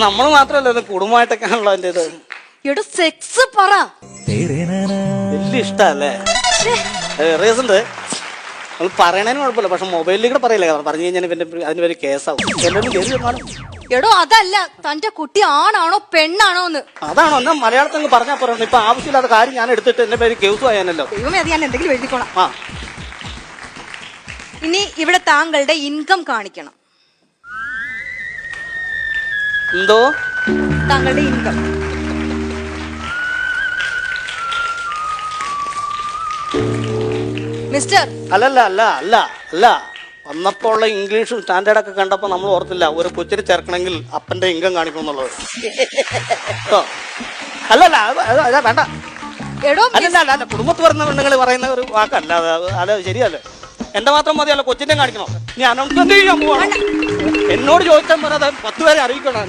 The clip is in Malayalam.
നമ്മൾ മാത്രല്ല കുടുംബമായിട്ടൊക്കെയാണല്ലോ അതിന്റെ ഇത്. എടോ സെക്സ് പറ. വലിയ ഇഷ്ടല്ലേ റീസണ്ട് നമ്മൾ പറയണതിന് കുഴപ്പമില്ല, പക്ഷെ മൊബൈലിൽ കൂടെ പറയില്ല. പറഞ്ഞു കഴിഞ്ഞാൽ പിന്നെ അതിന് ഒരു കേസാവും. എടോ അതല്ല, തന്റെ കുട്ടി ആണാണോ പെണ്ണാണോ എന്ന്. അതാണോ എന്നാ മലയാളത്തിൽ പറഞ്ഞാൽ പറയണം. ഇപ്പൊ ആവശ്യമില്ലാത്ത കാര്യം ഞാൻ എടുത്തിട്ട് എന്റെ പേര് കേസ് ആയാനല്ലോ. ദൈവമേ, അത് ഞാൻ എന്തെങ്കിലും എഴുതിക്കോളാം. ആ ഇനി ഇവിടെ താങ്കളുടെ ഇൻകം കാണിക്കണം. എന്തോ താങ്കളുടെ ഇൻകം. മിസ്റ്റർ. അല്ലല്ല അല്ല അല്ല അല്ല വന്നപ്പോ ഉള്ള ഇംഗ്ലീഷും സ്റ്റാൻഡേർഡൊക്കെ കണ്ടപ്പോ നമ്മൾ ഓർത്തില്ല ഒരു കൊച്ചിനെ ചേർക്കണമെങ്കിൽ അപ്പന്റെ ഇൻകം കാണിക്കണം എന്നുള്ളത്. അല്ലല്ല അതാ വേണ്ട. അല്ലല്ല അല്ല കുടുംബത്ത് വരുന്ന പെണ്ണുങ്ങൾ പറയുന്ന ഒരു വാക്കല്ല അത് ശരിയല്ലേ. എന്റെ മാത്രം മതിയല്ലോ, കൊച്ചിന്റെ കാണിക്കണോ? ഞാൻ അനൗൺസ്മെന്റ് ചെയ്യാൻ പോവാണ്. എന്നോട് ചോദിച്ചാൽ പറയാതെ 10 പേരെ അറിയിക്കണം.